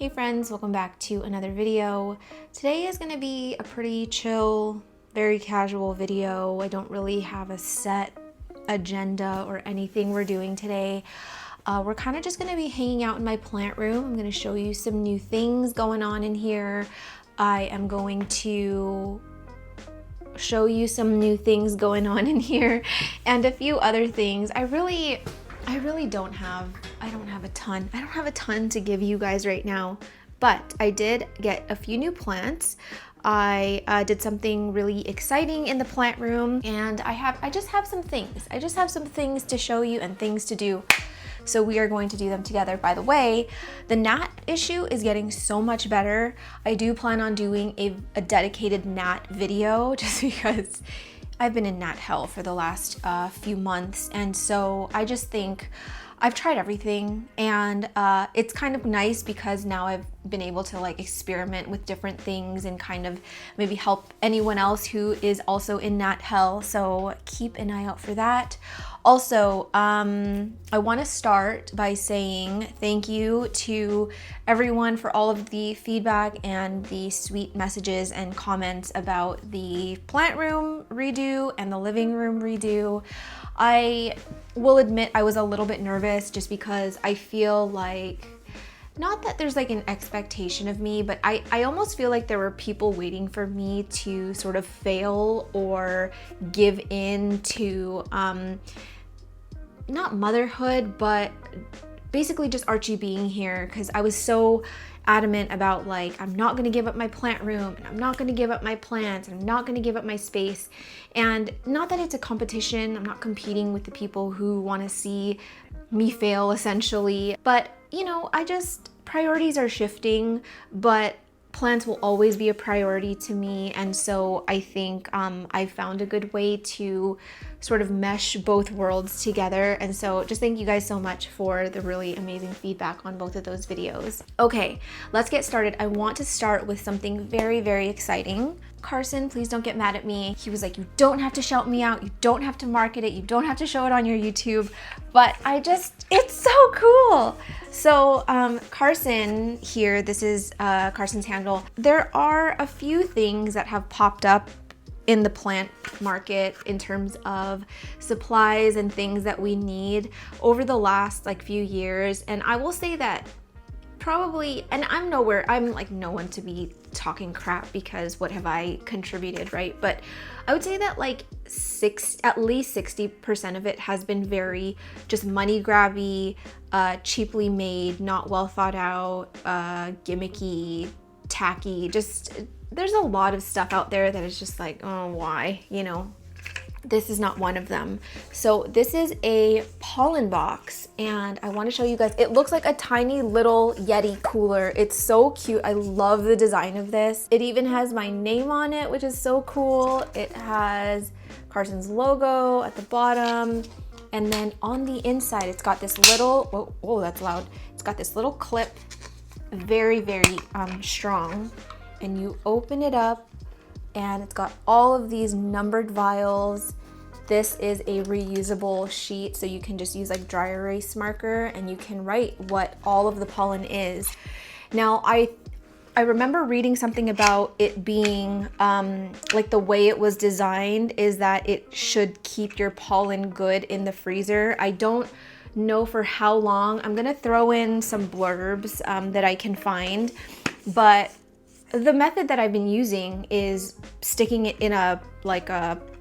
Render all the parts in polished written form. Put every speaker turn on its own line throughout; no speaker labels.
Hey friends, welcome back to another video. Today is going to be a pretty chill, very casual video. I don't really have a set agenda or anything we're doing today. We're kind of just going to be hanging out in my plant room. I'm going to show you some new things going on in here. I am going to show you some new things going on in here and a few other things. I really don't have a ton to give you guys right now, but I did get a few new plants. I did something really exciting in the plant room, and I just have some things to show you and things to do. So we are going to do them together. By the way, the gnat issue is getting so much better. I do plan on doing a dedicated gnat video just because I've been in gnat hell for the last few months, and so I just think I've tried everything, and it's kind of nice because now I've been able to like experiment with different things and kind of maybe help anyone else who is also in gnat hell, so keep an eye out for that. Also, I want to start by saying thank you to everyone for all of the feedback and the sweet messages and comments about the plant room redo and the living room redo. I will admit I was a little bit nervous just because I feel like, not that there's like an expectation of me, but I almost feel like there were people waiting for me to sort of fail or give in to, not motherhood, but basically just Archie being here, because I was so adamant about like, I'm not gonna give up my plant room, and I'm not gonna give up my plants, and I'm not gonna give up my space. And not that it's a competition, I'm not competing with the people who wanna see me fail essentially, but you know, priorities are shifting, but plants will always be a priority to me. And so I think I found a good way to sort of mesh both worlds together. And so just thank you guys so much for the really amazing feedback on both of those videos. Okay, let's get started. I want to start with something very, very exciting. Carsen, please don't get mad at me. He was like, you don't have to shout me out. You don't have to market it. You don't have to show it on your YouTube. But it's so cool. So Carsen here, this is Carsen's handle. There are a few things that have popped up in the plant market in terms of supplies and things that we need over the last like few years. And I will say that probably, and I'm like no one to be talking crap because what have I contributed, right? But I would say that like at least 60% of it has been very just money grabby, cheaply made, not well thought out, gimmicky, tacky. Just there's a lot of stuff out there that is just like, oh, why? You know, this is not one of them. So this is a pollen box, and I want to show you guys. It looks like a tiny little Yeti cooler. It's so cute. I love the design of this. It even has my name on it, which is so cool. It has Carsen's logo at the bottom, and then on the inside it's got this little, whoa, that's loud. It's got this little clip, very, very strong, and you open it up and it's got all of these numbered vials. This is a reusable sheet, so you can just use like dry erase marker and you can write what all of the pollen is. Now I remember reading something about it being like the way it was designed is that it should keep your pollen good in the freezer. I don't know for how long. I'm gonna throw in some blurbs that I can find, but the method that I've been using is sticking it in a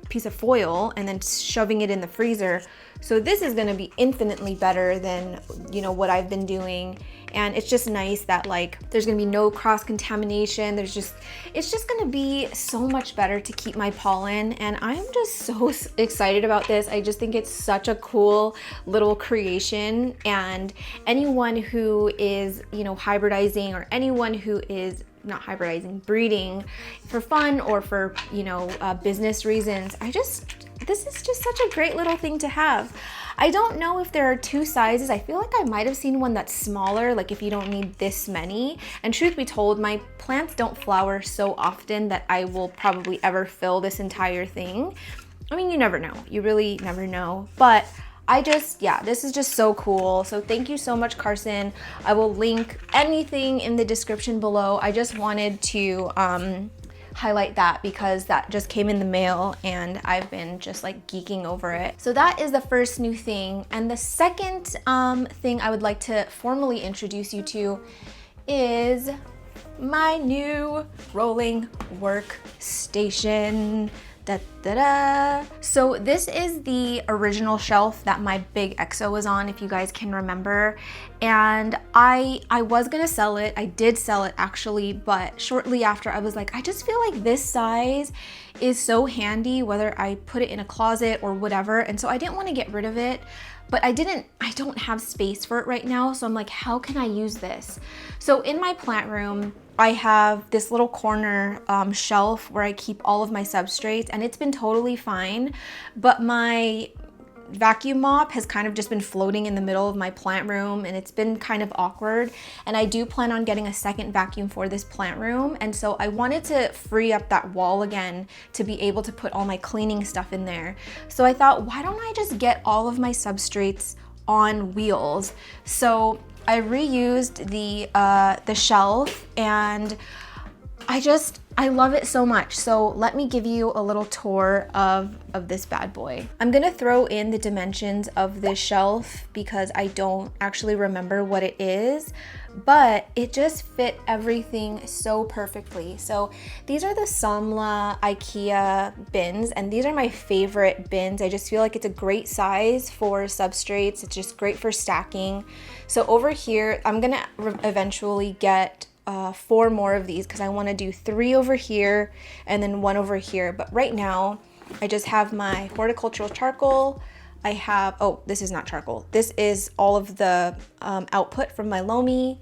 piece of foil and then shoving it in the freezer. So this is gonna be infinitely better than, you know, what I've been doing. And it's just nice that like there's gonna be no cross contamination. It's just gonna be so much better to keep my pollen. And I'm just so excited about this. I just think it's such a cool little creation. And anyone who is, you know, hybridizing, or anyone who is not hybridizing, breeding for fun or for, you know, business reasons, this is just such a great little thing to have. I don't know if there are two sizes. I feel like I might have seen one that's smaller, like if you don't need this many. And truth be told, my plants don't flower so often that I will probably ever fill this entire thing. I mean, you never know. You really never know. But yeah, this is just so cool. So thank you so much, Carsen. I will link anything in the description below. I just wanted to highlight that because that just came in the mail and I've been just like geeking over it. So that is the first new thing. And the second thing I would like to formally introduce you to is my new rolling workstation. Da, da, da. So this is the original shelf that my big EXO was on, if you guys can remember. And I was gonna sell it. I did sell it actually, but shortly after I was like, I just feel like this size is so handy, whether I put it in a closet or whatever. And so I didn't want to get rid of it, but I don't have space for it right now. So I'm like, how can I use this? So in my plant room, I have this little corner shelf where I keep all of my substrates, and it's been totally fine, but my vacuum mop has kind of just been floating in the middle of my plant room, and it's been kind of awkward. And I do plan on getting a second vacuum for this plant room, and so I wanted to free up that wall again to be able to put all my cleaning stuff in there. So I thought, why don't I just get all of my substrates on wheels? So I reused the shelf, and I love it so much. So let me give you a little tour of this bad boy. I'm gonna throw in the dimensions of this shelf because I don't actually remember what it is, but it just fit everything so perfectly. So these are the Samla IKEA bins, and these are my favorite bins. I just feel like it's a great size for substrates. It's just great for stacking. So over here, I'm gonna eventually get 4 more of these because I want to do 3 over here and then 1 over here. But right now, I just have my horticultural charcoal. I have, oh, this is not charcoal. This is all of the output from my Lomi.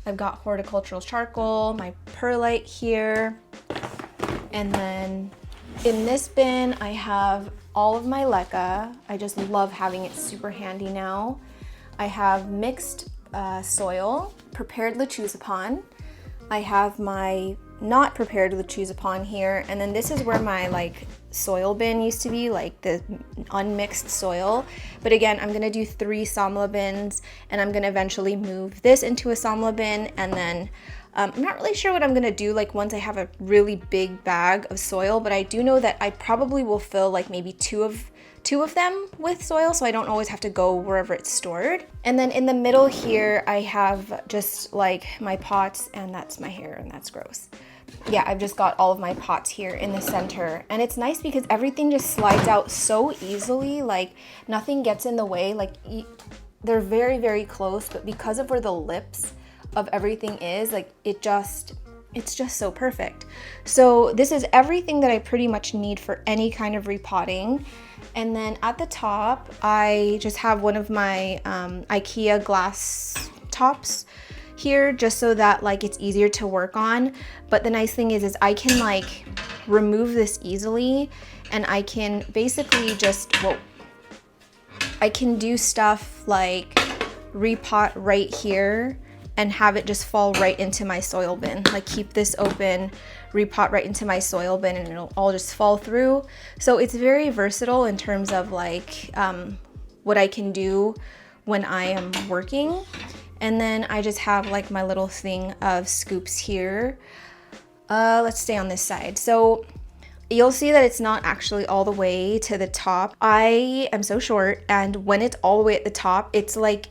I've got horticultural charcoal, my perlite here. And then in this bin, I have all of my leca. I just love having it super handy now. I have mixed soil, prepared lechuzapan. I have my not prepared lechuzapan here, and then this is where my like soil bin used to be, like the unmixed soil. But again, I'm gonna do 3 Samla bins, and I'm gonna eventually move this into a Samla bin, and then I'm not really sure what I'm gonna do like once I have a really big bag of soil, but I do know that I probably will fill like maybe two of them with soil, so I don't always have to go wherever it's stored. And then in the middle here, I have just like my pots, and that's my hair, and that's gross. Yeah, I've just got all of my pots here in the center, and it's nice because everything just slides out so easily, like nothing gets in the way. Like they're very, very close, but because of where the lips of everything is, like it's just so perfect. So this is everything that I pretty much need for any kind of repotting. And then at the top, I just have one of my IKEA glass tops here, just so that like it's easier to work on. But the nice thing is I can like remove this easily, and I can basically just, I can do stuff like repot right here and have it just fall right into my soil bin. Like keep this open, repot right into my soil bin, and it'll all just fall through. So it's very versatile in terms of like what I can do when I am working. And then I just have like my little thing of scoops here. Let's stay on this side. So you'll see that it's not actually all the way to the top. I am so short, and when it's all the way at the top, it's like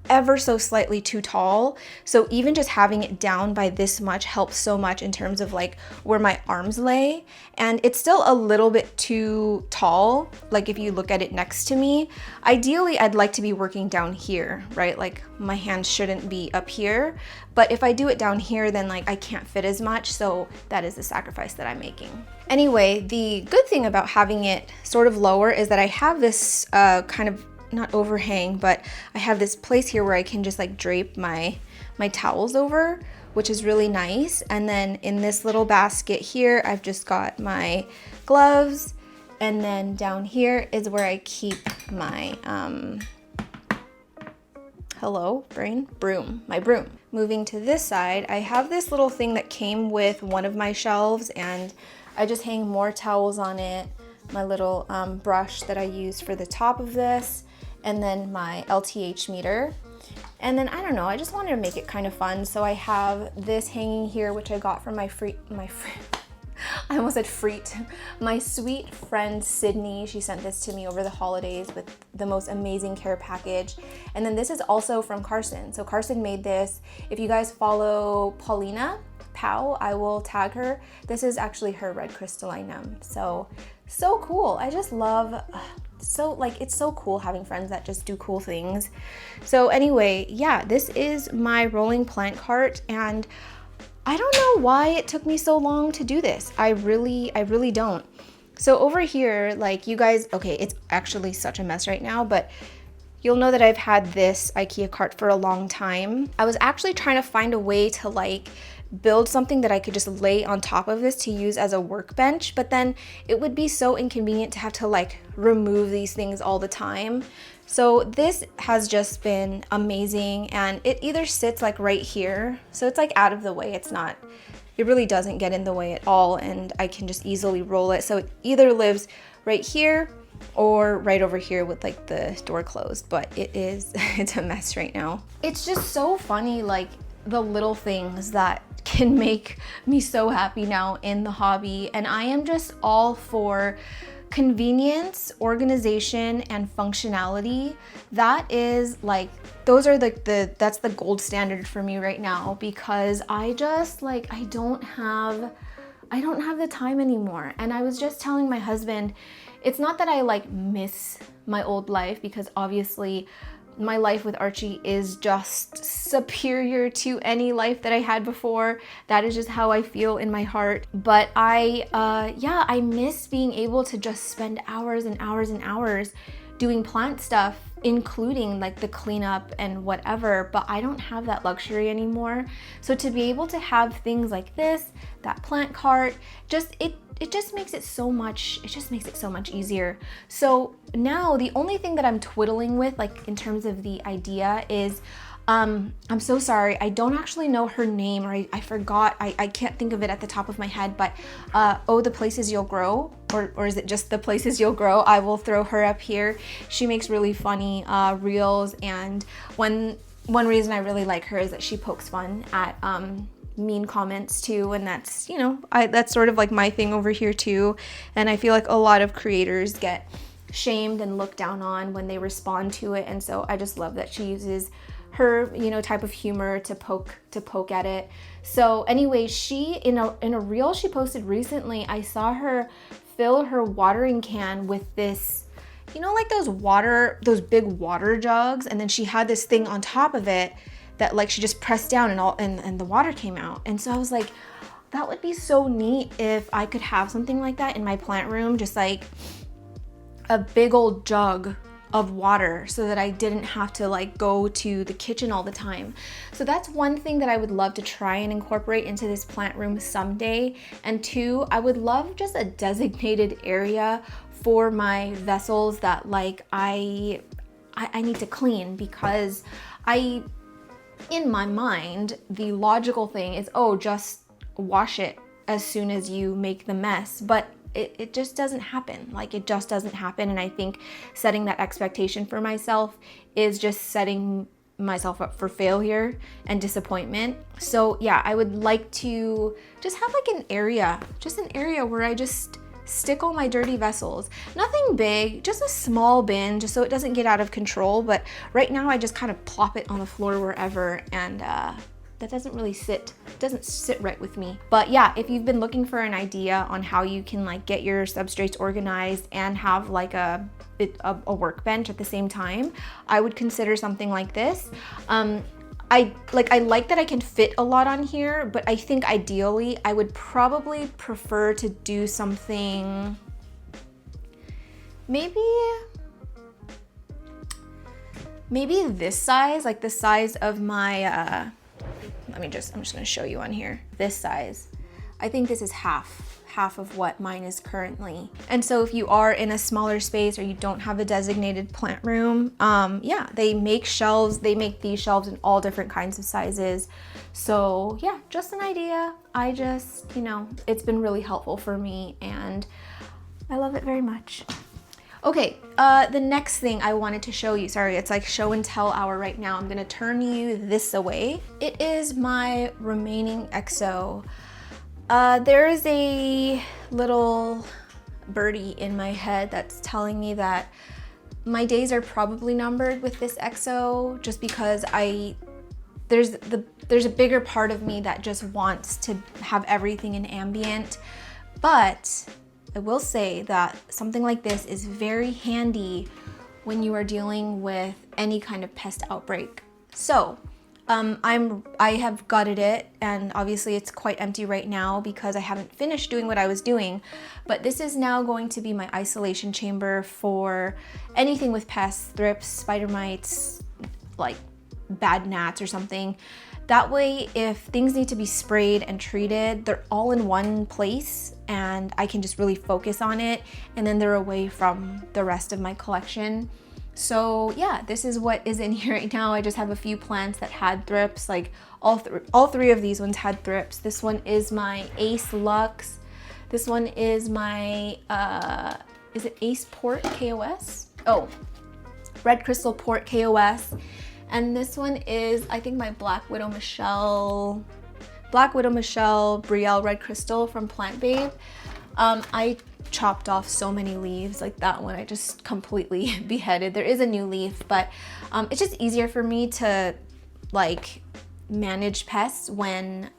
ever so slightly too tall. So even just having it down by this much helps so much in terms of like where my arms lay. And it's still a little bit too tall, like if you look at it next to me. Ideally, I'd like to be working down here, right? Like my hands shouldn't be up here. But if I do it down here, then like I can't fit as much. So that is the sacrifice that I'm making. Anyway, the good thing about having it sort of lower is that I have this kind of not overhang, but I have this place here where I can just like drape my towels over, which is really nice. And then in this little basket here, I've just got my gloves, and then down here is where I keep my broom. Moving to this side, I have this little thing that came with one of my shelves, and I just hang more towels on it, my little brush that I use for the top of this. and then my LTH meter. And then I don't know, I just wanted to make it kind of fun. So I have this hanging here, which I got from I almost said freet. My sweet friend Sydney, she sent this to me over the holidays with the most amazing care package. And then this is also from Carsen. So Carsen made this. If you guys follow Paulina Pow, I will tag her. This is actually her red crystallinum. So cool. I just love, it's so cool having friends that just do cool things. So anyway, yeah, this is my rolling plant cart, and I don't know why it took me so long to do this. I really don't. So over here, like you guys, okay, it's actually such a mess right now, but you'll know that I've had this IKEA cart for a long time. I was actually trying to find a way to like build something that I could just lay on top of this to use as a workbench, but then it would be so inconvenient to have to like remove these things all the time. So this has just been amazing, and it either sits like right here, so it's like out of the way. It really doesn't get in the way at all, and I can just easily roll it. So it either lives right here or right over here with like the door closed, but it's a mess right now. It's just so funny, like the little things that can make me so happy now in the hobby, and I am just all for convenience, organization, and functionality. That is like, those are that's the gold standard for me right now, because I just like, I don't have the time anymore. And I was just telling my husband, it's not that I like miss my old life, because obviously my life with Archie is just superior to any life that I had before. That is just how I feel in my heart. But I miss being able to just spend hours and hours and hours doing plant stuff, including like the cleanup and whatever, but I don't have that luxury anymore. So to be able to have things like this, that plant cart, it just makes it so much easier. So now the only thing that I'm twiddling with, like in terms of the idea, is I'm so sorry, I don't actually know her name, or I forgot, I can't think of it at the top of my head, but The Places You'll Grow, or is it just The Places You'll Grow? I will throw her up here. She makes really funny reels, and one reason I really like her is that she pokes fun at mean comments too, and that's, you know, that's sort of like my thing over here too. And I feel like a lot of creators get shamed and looked down on when they respond to it, and so I just love that she uses her, you know, type of humor to poke at it. So anyway, she in a reel she posted recently, I saw her fill her watering can with this, you know, like those big water jugs, and then she had this thing on top of it that like she just pressed down and the water came out. And so I was like, that would be so neat if I could have something like that in my plant room, just like a big old jug of water, so that I didn't have to like go to the kitchen all the time. So that's one thing that I would love to try and incorporate into this plant room someday. And two, I would love just a designated area for my vessels that like I need to clean, because in my mind, the logical thing is, oh, just wash it as soon as you make the mess. But it just doesn't happen. Like, it just doesn't happen. And I think setting that expectation for myself is just setting myself up for failure and disappointment. So yeah, I would like to just have like an area where I just stick all my dirty vessels. Nothing big, just a small bin, just so it doesn't get out of control. But right now I just kind of plop it on the floor wherever, and that doesn't sit right with me. But yeah, if you've been looking for an idea on how you can like get your substrates organized and have like a workbench at the same time, I would consider something like this. I like that I can fit a lot on here, but I think ideally I would probably prefer to do something maybe this size, like the size of my I'm just gonna show you on here. This size. I think this is half of what mine is currently. And so if you are in a smaller space or you don't have a designated plant room, yeah, they make shelves. They make these shelves in all different kinds of sizes. So yeah, just an idea. I just, you know, it's been really helpful for me and I love it very much. Okay, the next thing I wanted to show you, sorry, it's like show and tell hour right now. I'm gonna turn you this away. It is my remaining EXO. There is a little birdie in my head that's telling me that my days are probably numbered with this EXO, just because there's a bigger part of me that just wants to have everything in ambient. But I will say that something like this is very handy when you are dealing with any kind of pest outbreak. So I have gutted it, and obviously it's quite empty right now because I haven't finished doing what I was doing, but this is now going to be my isolation chamber for anything with pests, thrips, spider mites, like bad gnats or something. That way, if things need to be sprayed and treated, they're all in one place and I can just really focus on it, and then they're away from the rest of my collection. So yeah, this is what is in here right now. I just have a few plants that had thrips, like all three of these ones had thrips. This one is my Ace Lux. This one is my, is it Ace Port KOS? Oh, Red Crystal Port KOS. And this one is, I think, my Black Widow Michelle Brielle Red Crystal from Plant Babe. I chopped off so many leaves, like that one I just completely beheaded. There is a new leaf, but it's just easier for me to like manage pests when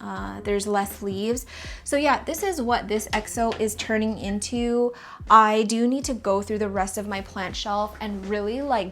there's less leaves. So yeah, this is what this EXO is turning into. I do need to go through the rest of my plant shelf and really like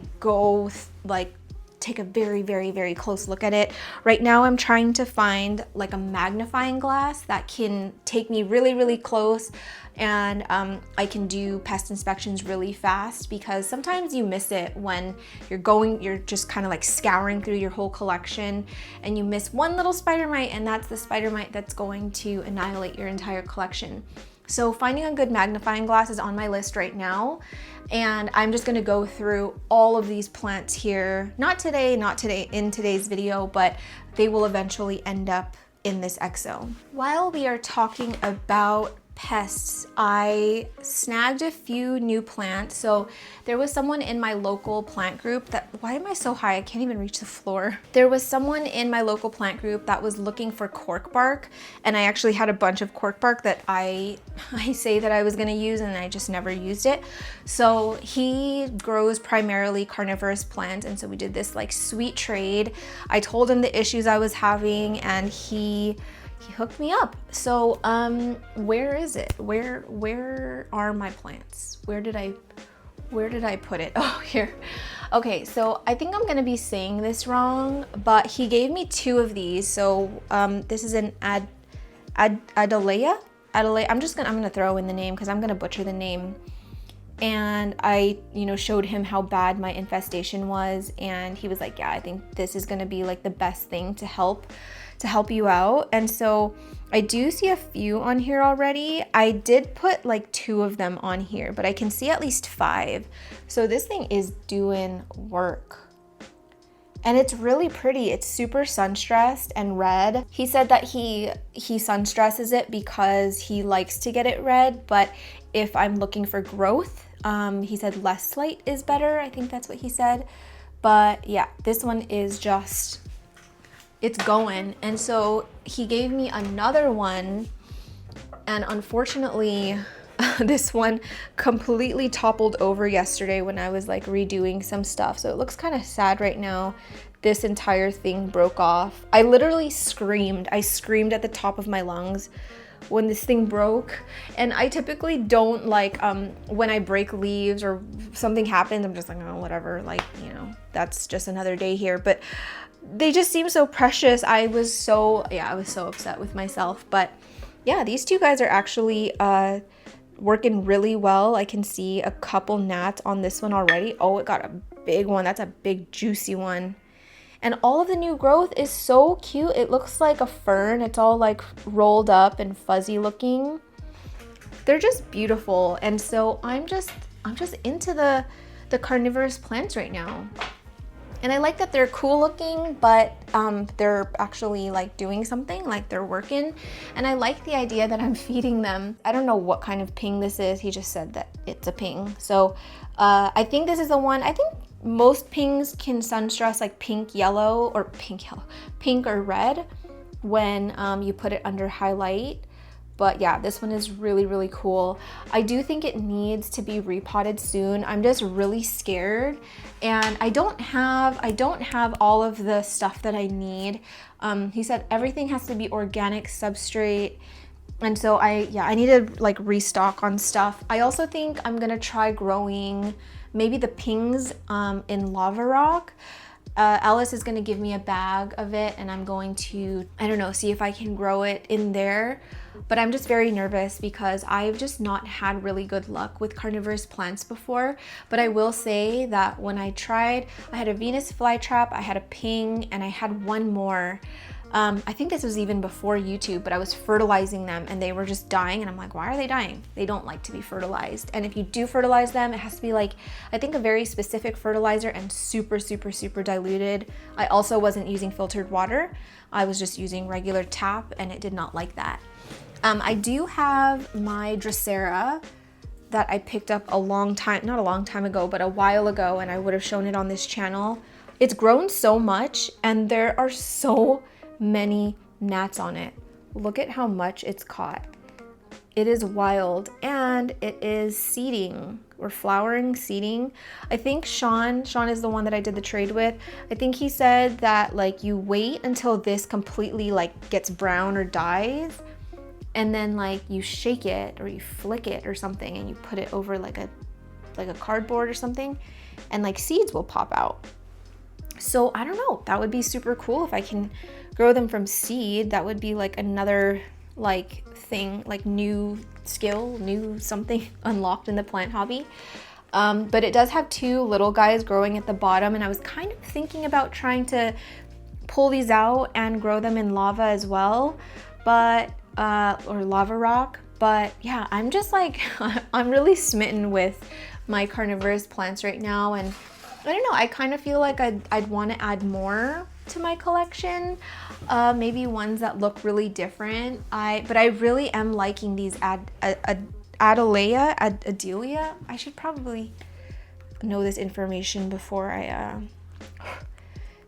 take a very, very, very close look at it. Right now I'm trying to find like a magnifying glass that can take me really, really close, and I can do pest inspections really fast, because sometimes you miss it when you're just kind of like scouring through your whole collection and you miss one little spider mite, and that's the spider mite that's going to annihilate your entire collection. So finding a good magnifying glass is on my list right now, and I'm just gonna go through all of these plants here. Not today in today's video, but they will eventually end up in this EXO. While we are talking about pests, I snagged a few new plants. So there was someone in my local plant group that, why am I so high? I can't even reach the floor. There was someone in my local plant group that was looking for cork bark, and I actually had a bunch of cork bark that I say that I was gonna use, and I just never used it. So he grows primarily carnivorous plants, and so we did this like sweet trade. I told him the issues I was having, and he hooked me up. So where is it? Where are my plants? Where did I put it? Oh, here. Okay, so I think I'm gonna be saying this wrong, but he gave me two of these. So this is an Adelaia. I'm gonna throw in the name because I'm gonna butcher the name. And I, showed him how bad my infestation was, and he was like, yeah, I think this is gonna be like the best thing to help you out. And so I do see a few on here already. I did put like 2 of them on here, but I can see at least 5. So this thing is doing work. And it's really pretty. It's super sun-stressed and red. He said that he sun-stresses it because he likes to get it red, but if I'm looking for growth, he said less light is better. I think that's what he said. But yeah, this one is just, it's going. And so he gave me another one, and unfortunately this one completely toppled over yesterday when I was like redoing some stuff. So it looks kind of sad right now. This entire thing broke off. I literally screamed. I screamed at the top of my lungs when this thing broke. And I typically don't like, when I break leaves or something happens, I'm just like, oh, whatever, like, that's just another day here. But they just seem so precious. I was so upset with myself. But yeah, these 2 guys are actually working really well. I can see a couple gnats on this one already. Oh, it got a big one. That's a big juicy one. And all of the new growth is so cute. It looks like a fern. It's all like rolled up and fuzzy looking. They're just beautiful. And so I'm just into the carnivorous plants right now. And I like that they're cool looking, but they're actually like doing something, like they're working. And I like the idea that I'm feeding them. I don't know what kind of ping this is. He just said that it's a ping. So I think this is the one. I think most pings can sun stress like pink or red when you put it under highlight. But yeah, this one is really, really cool. I do think it needs to be repotted soon. I'm just really scared, and I don't have all of the stuff that I need. He said everything has to be organic substrate, and so I need to like restock on stuff. I also think I'm gonna try growing maybe the pings in lava rock. Alice is gonna give me a bag of it, and I'm going to, I don't know, see if I can grow it in there. But I'm just very nervous because I've just not had really good luck with carnivorous plants before. But I will say that when I tried, I had a Venus flytrap, I had a ping, and I had one more. I think this was even before YouTube, but I was fertilizing them and they were just dying, and I'm like, why are they dying? They don't like to be fertilized. And if you do fertilize them, it has to be like, I think a very specific fertilizer and super, super, super diluted. I also wasn't using filtered water. I was just using regular tap, and it did not like that. I do have my Drosera that I picked up not a long time ago, but a while ago, and I would have shown it on this channel. It's grown so much, and there are so many gnats on it. Look at how much it's caught. It is wild, and it is seeding or flowering, seeding. I think Sean is the one that I did the trade with. I think he said that like you wait until this completely like gets brown or dies, and then like you shake it or you flick it or something, and you put it over like a cardboard or something, and like seeds will pop out. So I don't know, that would be super cool if I can grow them from seed. That would be like another like thing, like new skill, new something unlocked in the plant hobby. But it does have two little guys growing at the bottom, and I was kind of thinking about trying to pull these out and grow them in lava as well, but or lava rock. But yeah, I'm just like I'm really smitten with my carnivorous plants right now, and I don't know, I kind of feel like I'd want to add more to my collection, maybe ones that look really different. But I really am liking these Adelia. I should probably know this information before I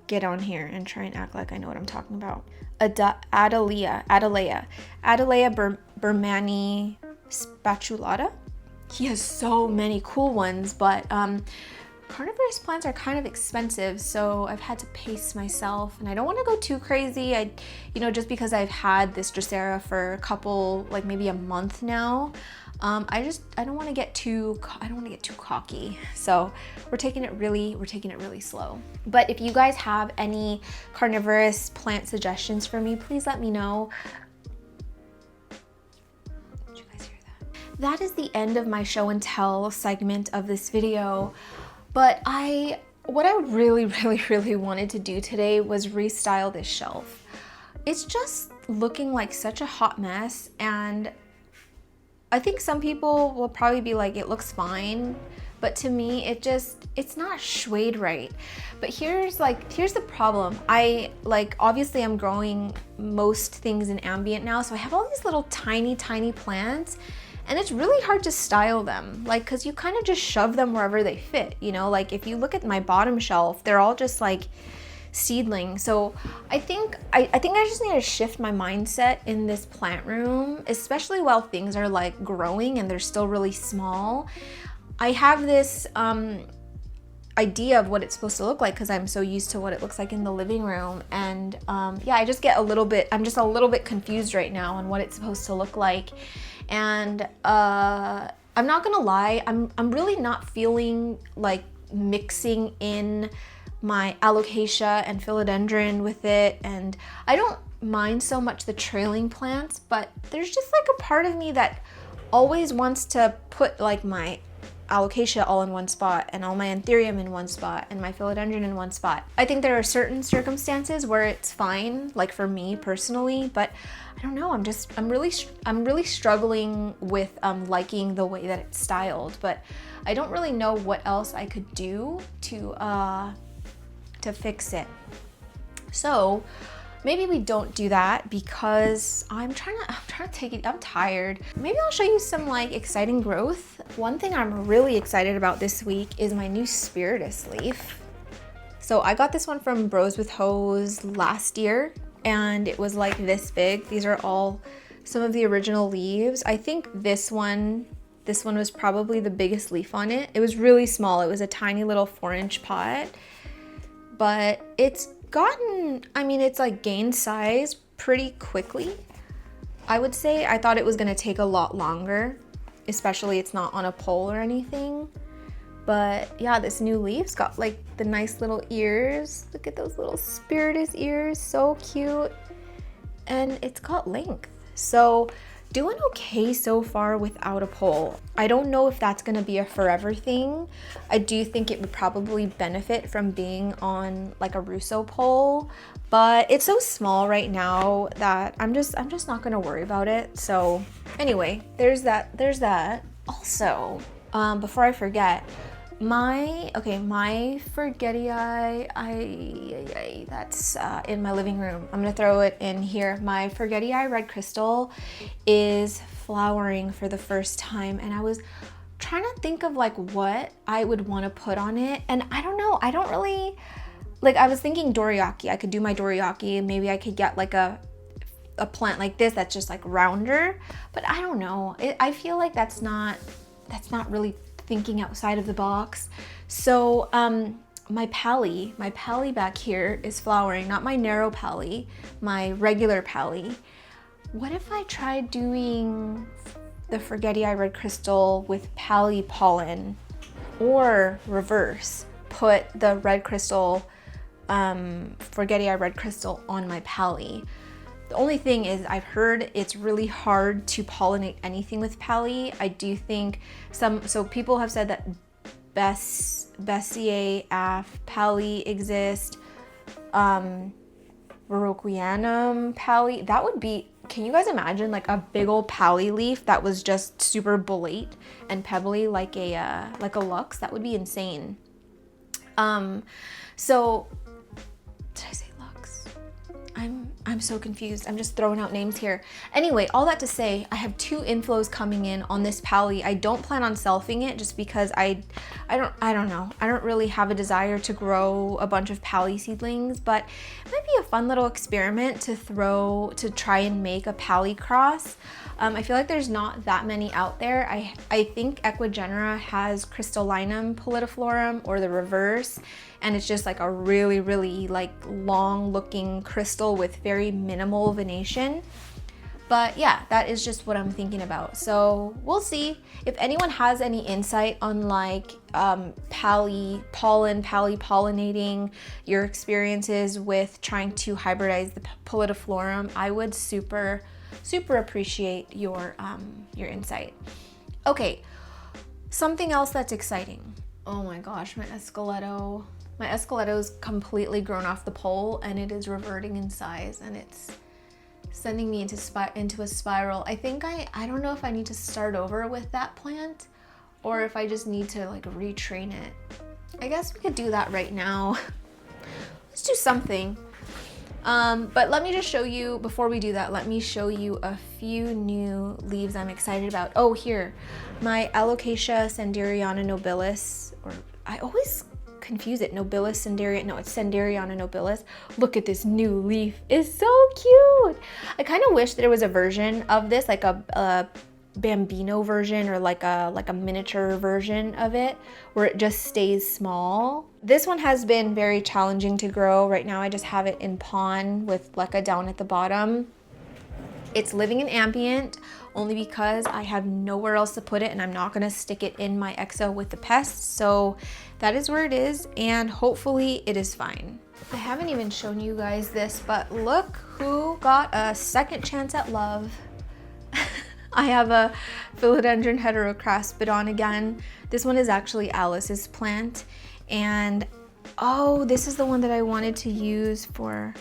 get on here and try and act like I know what I'm talking about. Adelia Bermani spatulata. He has so many cool ones, but carnivorous plants are kind of expensive, so I've had to pace myself, and I don't want to go too crazy. Just because I've had this Drosera for a couple, like maybe a month now, I don't want to get too cocky. So we're taking it really slow. But if you guys have any carnivorous plant suggestions for me, please let me know. Did you guys hear that? That is the end of my show and tell segment of this video. But what I really wanted to do today was restyle this shelf. It's just looking like such a hot mess, and I think some people will probably be like, it looks fine, but to me, it's not shwayed right. But here's the problem. Obviously I'm growing most things in ambient now, so I have all these little tiny plants, and it's really hard to style them, cause you kind of just shove them wherever they fit, like if you look at my bottom shelf, they're all just like seedlings. So I think I just need to shift my mindset in this plant room, especially while things are like growing and they're still really small. I have this idea of what it's supposed to look like because I'm so used to what it looks like in the living room, and I'm just a little bit confused right now on what it's supposed to look like. And I'm not gonna lie, I'm really not feeling like mixing in my alocasia and philodendron with it, and I don't mind so much the trailing plants, but there's just like a part of me that always wants to put like my alocasia all in one spot and all my anthurium in one spot and my philodendron in one spot. I think there are certain circumstances where it's fine, like for me personally, but I don't know, I'm really struggling with liking the way that it's styled, but I don't really know what else I could do to to fix it. So maybe we don't do that because I'm trying to take it, I'm tired. Maybe I'll show you some like exciting growth. One thing I'm really excited about this week is my new spiritus leaf. So I got this one from Bros with Hose last year and it was like this big. These are all some of the original leaves. I think this one was probably the biggest leaf on it. It was really small. It was a tiny little 4-inch pot, but it's gotten, I mean, it's like gained size pretty quickly. I would say I thought it was gonna take a lot longer, especially it's not on a pole or anything. But yeah, this new leaf's got like the nice little ears. Look at those little spiritus ears, so cute. And it's got length. So doing okay so far without a pole. I don't know if that's gonna be a forever thing. I do think it would probably benefit from being on like a Russo pole, but it's so small right now that I'm just not gonna worry about it. So anyway, there's that. Also, before I forget, my forgetti that's in my living room. I'm gonna throw it in here. My forgetti red crystal is flowering for the first time, and I was trying to think of like what I would want to put on it, and I don't know. I don't really like. I was thinking dorayaki. I could do my dorayaki, and maybe I could get like a plant like this that's just like rounder, but I don't know. I feel like that's not really thinking outside of the box. So my pally back here is flowering, not my narrow pally, my regular pally. What if I tried doing the forgetti red crystal with pally pollen, or reverse, put the red crystal, forgetti red crystal on my pally? The only thing is I've heard it's really hard to pollinate anything with pally. I do think so people have said that Bessiae af pally exist, Verroquianum pally. That would be, can you guys imagine like a big old pally leaf that was just super bolate and pebbly like a Lux? That would be insane. So did I say Lux? I'm so confused. I'm just throwing out names here. Anyway, all that to say, I have 2 inflows coming in on this pally. I don't plan on selfing it just because I don't know. I don't really have a desire to grow a bunch of pally seedlings, but it might be a fun little experiment to try and make a pally cross. I feel like there's not that many out there. I think Equigenera has Crystallinum polydiflorum, or the reverse, and it's just like a really, really like long looking crystal with very minimal venation. But yeah, that is just what I'm thinking about. So we'll see. If anyone has any insight on like pally pollinating, your experiences with trying to hybridize the polydiflorum, I would super appreciate your insight. Okay, something else that's exciting. Oh my gosh, my esqueleto's completely grown off the pole, and it is reverting in size, and it's sending me into a spiral. I think I don't know if I need to start over with that plant or if I just need to like retrain it. I guess we could do that right now. Let's do something. But let me just show you, before we do that, let me show you a few new leaves I'm excited about. Oh, here, my Alocasia Sanderiana nobilis, or I always confuse it, Nobilis Sanderiana, no, it's Sanderiana nobilis. Look at this new leaf, it's so cute. I kind of wish there was a version of this, like a Bambino version, or like a miniature version of it where it just stays small. This one has been very challenging to grow. Right now I just have it in pon with leca down at the bottom. It's living in ambient only because I have nowhere else to put it, and I'm not gonna stick it in my exo with the pests. So that is where it is, and hopefully it is fine. I haven't even shown you guys this, but look who got a second chance at love. I have a Philodendron heterocraspidon again. This one is actually Alice's plant, and oh, this is the one that I wanted to use for, do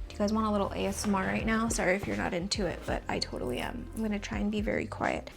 you guys want a little ASMR right now? Sorry if you're not into it, but I totally am. I'm gonna try and be very quiet.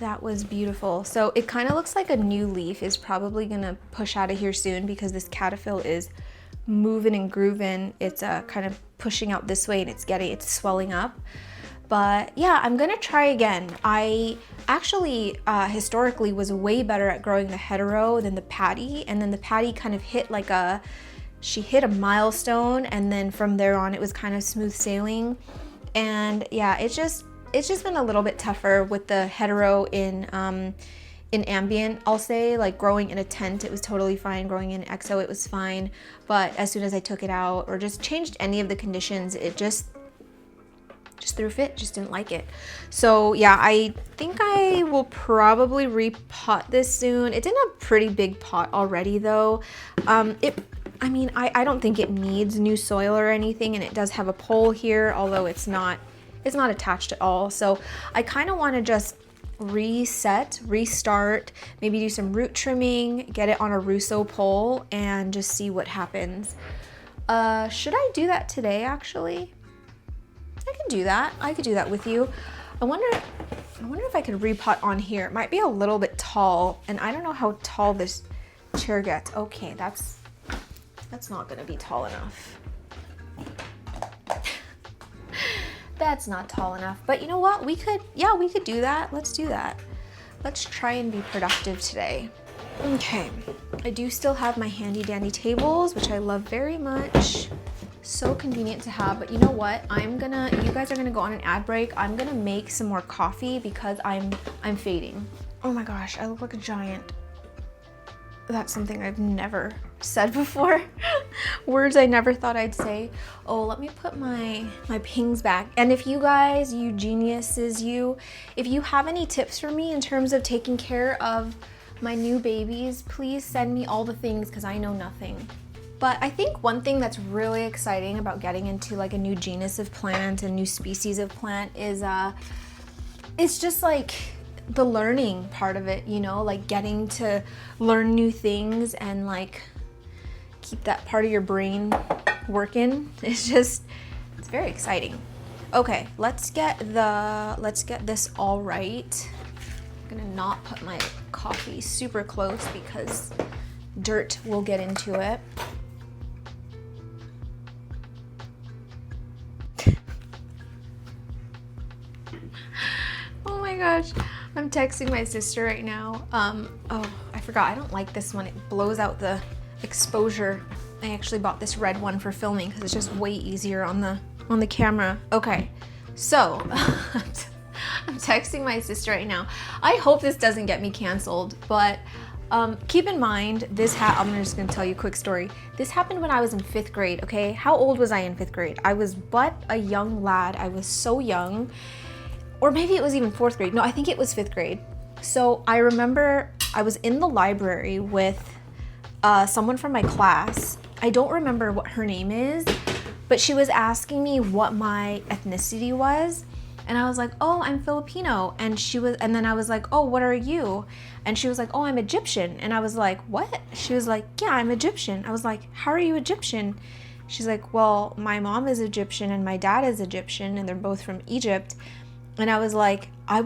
That was beautiful. So it kind of looks like a new leaf is probably gonna push out of here soon because this caterpillar is moving and grooving. It's kind of pushing out this way and it's swelling up. But yeah, I'm gonna try again. I actually historically was way better at growing the hetero than the patty, and then the patty kind of hit like she hit a milestone, and then from there on it was kind of smooth sailing. And yeah, it's just been a little bit tougher with the hetero in ambient, I'll say. Like growing in a tent, it was totally fine. Growing in exo, it was fine. But as soon as I took it out or just changed any of the conditions, it just threw a fit, just didn't like it. So yeah, I think I will probably repot this soon. It's in a pretty big pot already though. I mean, I don't think it needs new soil or anything, and it does have a pole here, although it's not attached at all. So I kind of want to just restart, maybe do some root trimming, get it on a Russo pole, and just see what happens. Should I do that today, actually? I could do that. I could do that with you. I wonder if I could repot on here. It might be a little bit tall, and I don't know how tall this chair gets. Okay, that's not gonna be tall enough. That's not tall enough, but you know what? We could do that. Let's do that. Let's try and be productive today. Okay, I do still have my handy dandy tables, which I love very much. So convenient to have, but you know what? You guys are gonna go on an ad break. I'm gonna make some more coffee because I'm fading. Oh my gosh, I look like a giant. That's something I've never said before. Words I never thought I'd say. Oh, let me put my pings back. And if you guys, you geniuses, if you have any tips for me in terms of taking care of my new babies, please send me all the things because I know nothing. But I think one thing that's really exciting about getting into like a new genus of plant, a new species of plant is it's just like the learning part of it, you know, like getting to learn new things and like keep that part of your brain working. It's very exciting. Okay, let's get this all right. I'm gonna not put my coffee super close because dirt will get into it. Oh my gosh, I'm texting my sister right now. Oh, I forgot, I don't like this one. It blows out the exposure. I actually bought this red one for filming because it's just way easier on the camera. Okay, so I'm texting my sister right now. I hope this doesn't get me canceled, but keep in mind, I'm just gonna tell you a quick story. This happened when I was in 5th grade, okay? How old was I in 5th grade? I was but a young lad. I was so young. Or maybe it was even 4th grade. No, I think it was 5th grade. So I remember I was in the library with someone from my class. I don't remember what her name is, but she was asking me what my ethnicity was. And I was like, oh, I'm Filipino. And then I was like, oh, what are you? And she was like, oh, I'm Egyptian. And I was like, what? She was like, yeah, I'm Egyptian. I was like, how are you Egyptian? She's like, well, my mom is Egyptian and my dad is Egyptian and they're both from Egypt. And I was like, it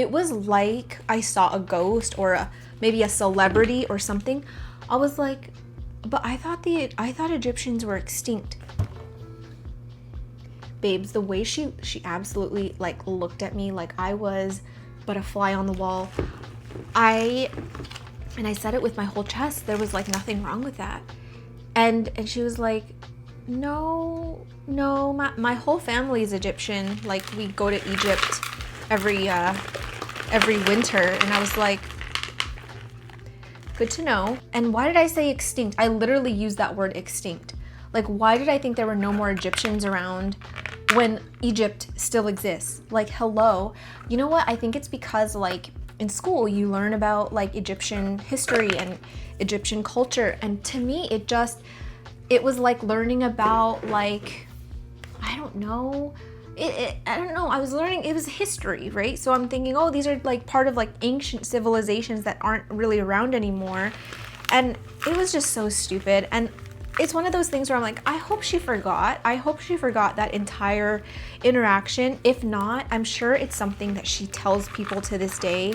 was like I saw a ghost or maybe a celebrity or something. I was like, but I thought Egyptians were extinct. Babes, the way she absolutely like looked at me like I was but a fly on the wall. I said it with my whole chest. There was like nothing wrong with that. And she was like, no, my whole family is Egyptian. Like we go to Egypt every winter. And I was like, good to know. And why did I say extinct? I literally used that word extinct. Like, why did I think there were no more Egyptians around when Egypt still exists? Like, hello. You know what? I think it's because like in school you learn about like Egyptian history and Egyptian culture. And to me, it was like learning about like, I don't know. I don't know. I was learning, it was history, right? So I'm thinking, oh, these are like part of like ancient civilizations that aren't really around anymore. And it was just so stupid. And it's one of those things where I'm like, I hope she forgot. I hope she forgot that entire interaction. If not, I'm sure it's something that she tells people to this day,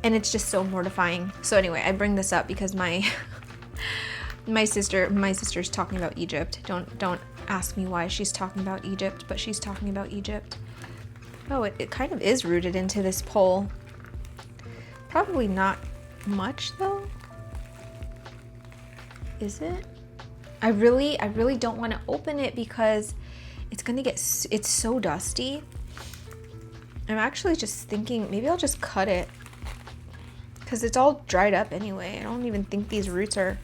and it's just so mortifying. So anyway, I bring this up because my sister's talking about Egypt. Don't ask me why she's talking about Egypt, but she's talking about Egypt. Oh, it kind of is rooted into this pole. Probably not much though. Is it? I really don't want to open it because it's gonna get, it's so dusty. I'm actually just thinking maybe I'll just cut it because it's all dried up anyway. I don't even think these roots are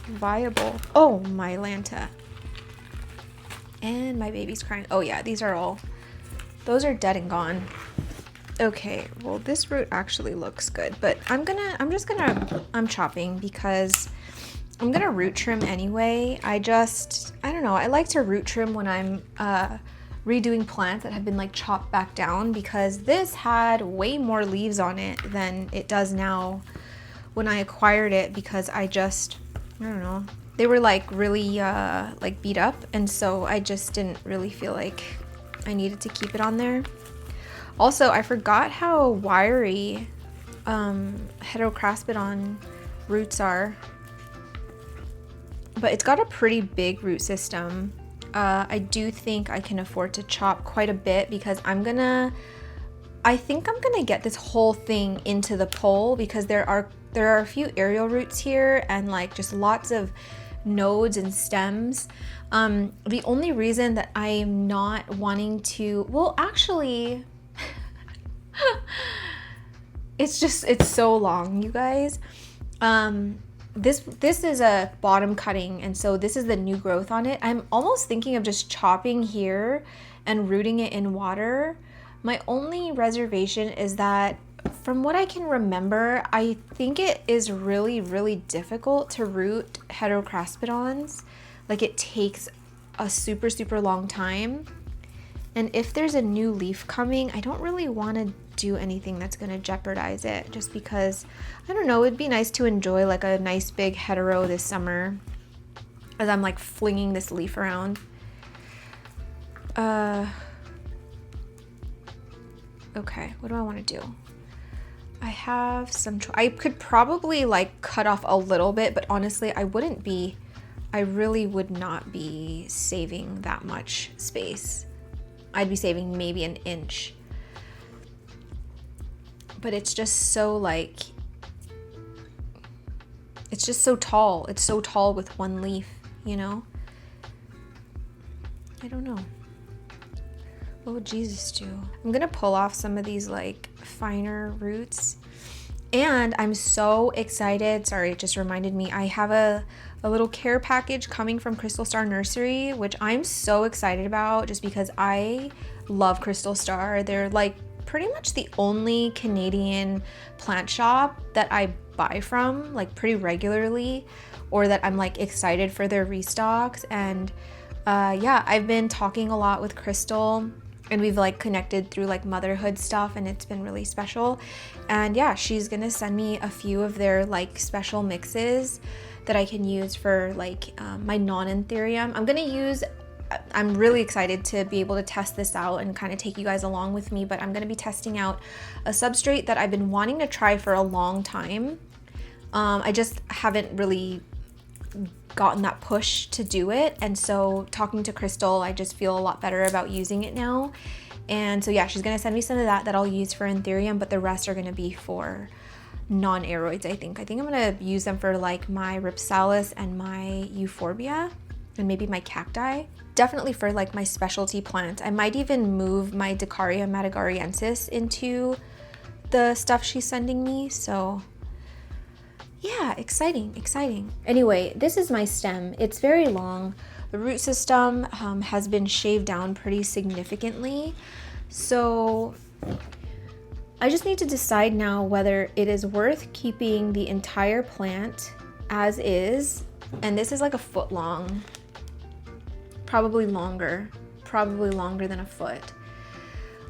viable. Oh, my Lanta. And my baby's crying. Oh yeah, these are all, those are dead and gone. Okay, well this root actually looks good, but I'm chopping because I'm gonna root trim anyway. I don't know, I like to root trim when I'm redoing plants that have been like chopped back down, because this had way more leaves on it than it does now when I acquired it, because I don't know, they were like really like beat up, and so I just didn't really feel like I needed to keep it on there. Also, I forgot how wiry heterocraspidon roots are, but it's got a pretty big root system. I do think I can afford to chop quite a bit because I think I'm gonna get this whole thing into the pole, because there are a few aerial roots here and like just lots of nodes and stems. The only reason that I am not wanting to, well, actually, it's so long, you guys. This is a bottom cutting, and so this is the new growth on it. I'm almost thinking of just chopping here and rooting it in water. My only reservation is that, from what I can remember, I think it is really, really difficult to root heterocraspidons. Like, it takes a super, super long time. And if there's a new leaf coming, I don't really want to do anything that's going to jeopardize it, just because, I don't know, it'd be nice to enjoy like a nice big hetero this summer as I'm like flinging this leaf around. Okay, what do I want to do? I have some, I could probably like cut off a little bit, but honestly, I really would not be saving that much space. I'd be saving maybe an inch. But it's just so like, it's just so tall. It's so tall with one leaf, you know? I don't know. What would Jesus do? I'm gonna pull off some of these like finer roots. And I'm so excited. Sorry, it just reminded me. I have a little care package coming from Crystal Star Nursery, which I'm so excited about just because I love Crystal Star. They're like pretty much the only Canadian plant shop that I buy from like pretty regularly, or that I'm like excited for their restocks. And yeah, I've been talking a lot with Crystal, and we've like connected through like motherhood stuff, and it's been really special. And yeah, she's gonna send me a few of their like special mixes that I can use for like my non-anthurium. I'm really excited to be able to test this out and kind of take you guys along with me, but I'm gonna be testing out a substrate that I've been wanting to try for a long time. I just haven't really gotten that push to do it, and so talking to Crystal, I just feel a lot better about using it now. And so yeah, she's gonna send me some of that I'll use for anthurium, but the rest are gonna be for non-aeroids. I think I'm gonna use them for like my ripsalis and my euphorbia and maybe my cacti. Definitely for like my specialty plants. I might even move my Dicaria medigariensis into the stuff she's sending me. So yeah, exciting. Anyway, this is my stem. It's very long. The root system has been shaved down pretty significantly. So I just need to decide now whether it is worth keeping the entire plant as is. And this is like a foot long, probably longer than a foot.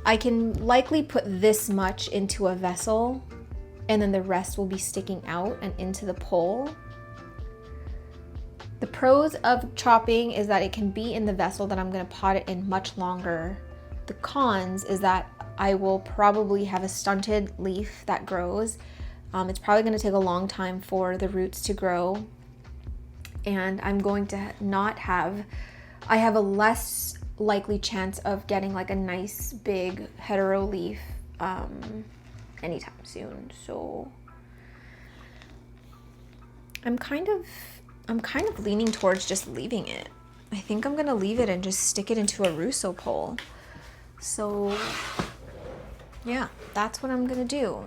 I can likely put this much into a vessel, and then the rest will be sticking out and into the pole. The pros of chopping is that it can be in the vessel that I'm gonna pot it in much longer. The cons is that I will probably have a stunted leaf that grows. It's probably gonna take a long time for the roots to grow. And I'm going to I have a less likely chance of getting like a nice big hetero leaf anytime soon. So I'm kind of leaning towards just leaving it. I think I'm gonna leave it and just stick it into a Russo pole. So yeah, that's what I'm gonna do.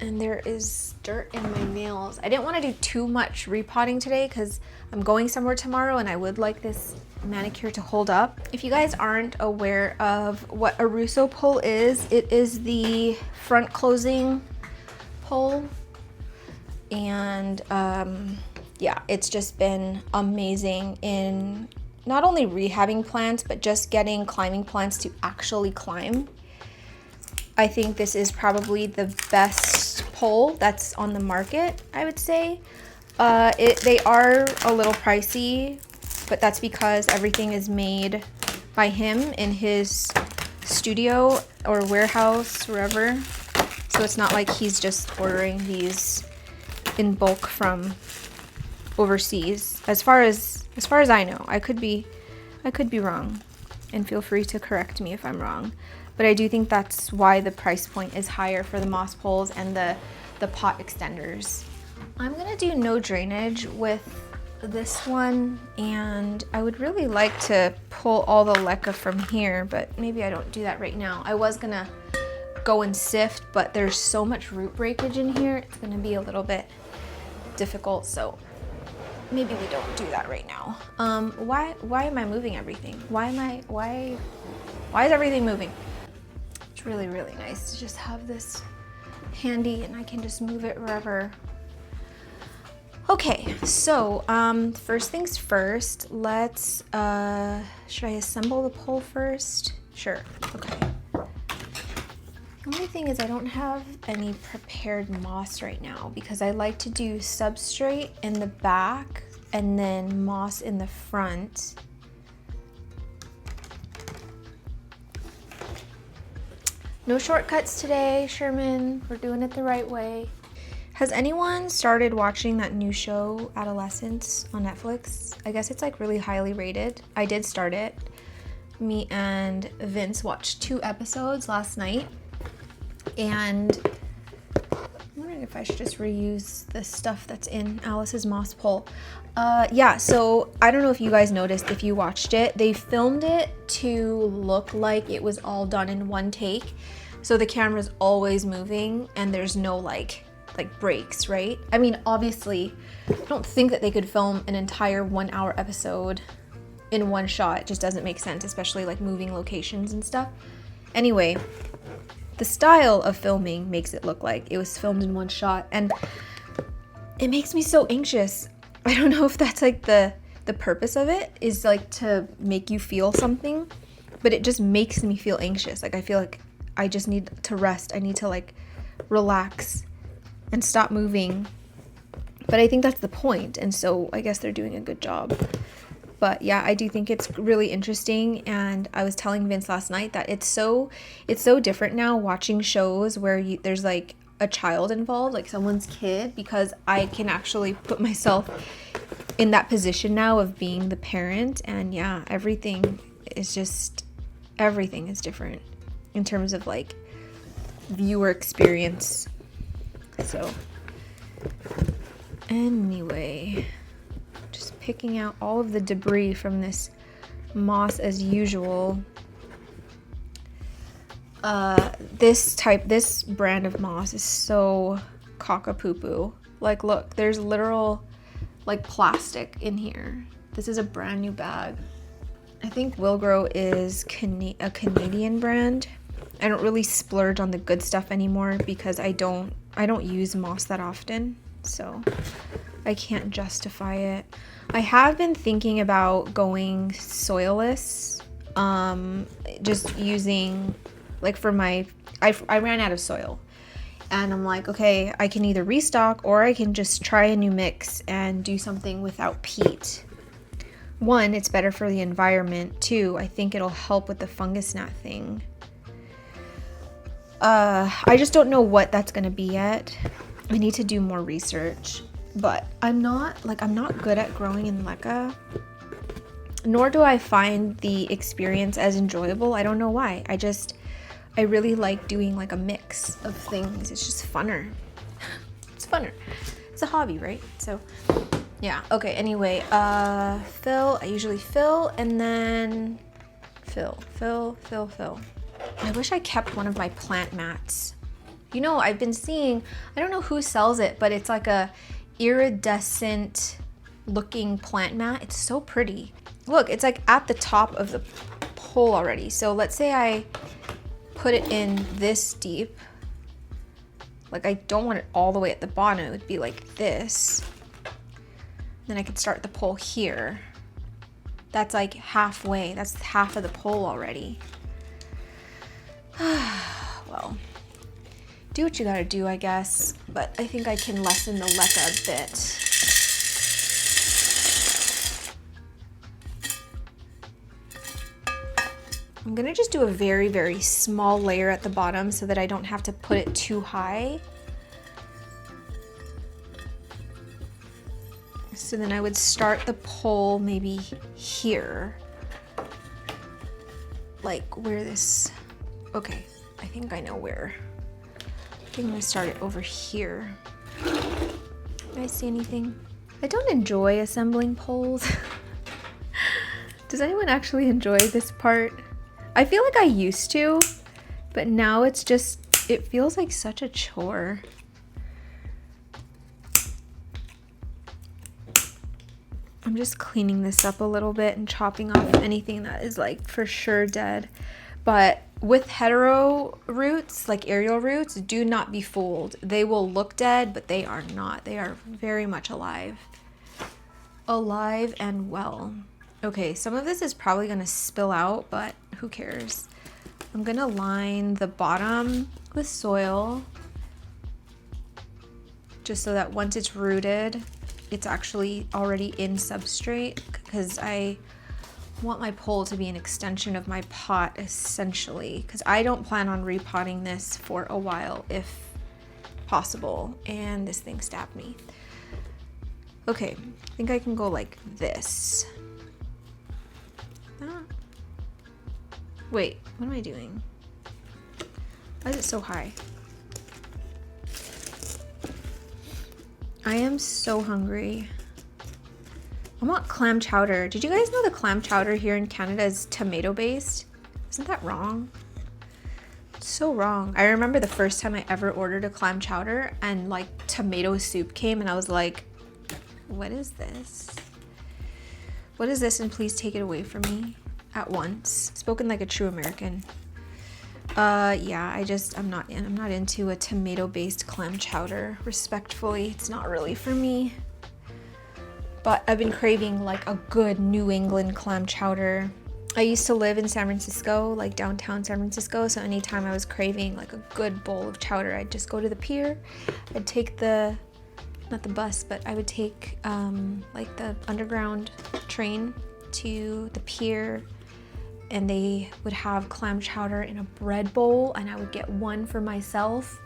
And there is dirt in my nails. I didn't want to do too much repotting today because I'm going somewhere tomorrow and I would like this manicure to hold up. If you guys aren't aware of what a Russo pole is, it is the front closing pole. And yeah, it's just been amazing in not only rehabbing plants, but just getting climbing plants to actually climb. I think this is probably the best pole that's on the market, I would say. They are a little pricey, but that's because everything is made by him in his studio or warehouse, wherever. So it's not like he's just ordering these in bulk from overseas. As far as I know, I could be wrong, and feel free to correct me if I'm wrong. But I do think that's why the price point is higher for the moss poles and the pot extenders. I'm gonna do no drainage with this one, and I would really like to pull all the leca from here, but maybe I don't do that right now. I was gonna go and sift, but there's so much root breakage in here, it's gonna be a little bit difficult, so maybe we don't do that right now. Why am I moving everything? Why is everything moving? It's really, really nice to just have this handy and I can just move it wherever. Okay, so first things first, let's, should I assemble the pole first? Sure, okay. The only thing is I don't have any prepared moss right now because I like to do substrate in the back and then moss in the front. No shortcuts today, Sherman. We're doing it the right way. Has anyone started watching that new show, Adolescence, on Netflix? I guess it's like really highly rated. I did start it. Me and Vince watched 2 episodes last night. And I'm wondering if I should just reuse the stuff that's in Alice's moss pole. Yeah, so I don't know if you guys noticed if you watched it. They filmed it to look like it was all done in one take. So the camera's always moving and there's no like breaks, right? I mean, obviously, I don't think that they could film an entire 1-hour episode in one shot. It just doesn't make sense, especially like moving locations and stuff. Anyway, the style of filming makes it look like it was filmed in one shot, and it makes me so anxious. I don't know if that's like the purpose of it is like to make you feel something, but it just makes me feel anxious. Like I feel like I just need to rest. I need to like relax and stop moving. But I think that's the point, and so I guess they're doing a good job. But yeah, I do think it's really interesting, and I was telling Vince last night that it's so different now watching shows where there's like a child involved, like someone's kid, because I can actually put myself in that position now of being the parent, and yeah, everything is different in terms of like viewer experience. So anyway, just picking out all of the debris from this moss as usual. This brand of moss is so cockapoo-poo. Like look, there's literal like plastic in here. This is a brand new bag. I think Willgrow is a Canadian brand. I don't really splurge on the good stuff anymore because I don't use moss that often, so I can't justify it. I have been thinking about going soilless, just using like for my, I ran out of soil, and I'm like, okay, I can either restock or I can just try a new mix and do something without peat. One, it's better for the environment. Two, I think it'll help with the fungus gnat thing. I just don't know what that's gonna be yet. I need to do more research, but I'm not good at growing in leca, nor do I find the experience as enjoyable. I don't know why. I really like doing like a mix of things. It's just funner. It's funner. It's a hobby, right? So yeah, okay, anyway, fill. I usually fill and then fill. I wish I kept one of my plant mats. You know, I've been seeing, I don't know who sells it, but it's like a iridescent looking plant mat. It's so pretty. Look, it's like at the top of the pole already. So let's say I put it in this deep. Like I don't want it all the way at the bottom. It would be like this. Then I could start the pole here. That's like halfway. That's half of the pole already. Well, do what you gotta do, I guess. But I think I can lessen the leca a bit. I'm gonna just do a very, very small layer at the bottom so that I don't have to put it too high. So then I would start the pole maybe here. Like where this, okay, I think I know where. I think I'm gonna start it over here. Do I see anything? I don't enjoy assembling poles. Does anyone actually enjoy this part? I feel like I used to, but now it's just, it feels like such a chore. I'm just cleaning this up a little bit and chopping off anything that is like for sure dead. But with hetero roots, like aerial roots, do not be fooled. They will look dead, but they are not. They are very much alive. Alive and well. Okay, some of this is probably gonna spill out, but who cares? I'm gonna line the bottom with soil just so that once it's rooted, it's actually already in substrate, because I want my pole to be an extension of my pot essentially, because I don't plan on repotting this for a while if possible. And this thing stabbed me. Okay, I think I can go like this. Ah. Wait, what am I doing? Why is it so high? I am so hungry. I want clam chowder. Did you guys know the clam chowder here in Canada is tomato based? Isn't that wrong? It's so wrong. I remember the first time I ever ordered a clam chowder and like tomato soup came and I was like, what is this? What is this? And please take it away from me at once. Spoken like a true American. Yeah, I'm not into a tomato-based clam chowder. Respectfully, it's not really for me. But I've been craving like a good New England clam chowder. I used to live in San Francisco, like downtown San Francisco, so anytime I was craving like a good bowl of chowder, I'd just go to the pier. I'd take not the bus, but I would take like the underground train to the pier, and they would have clam chowder in a bread bowl, and I would get one for myself,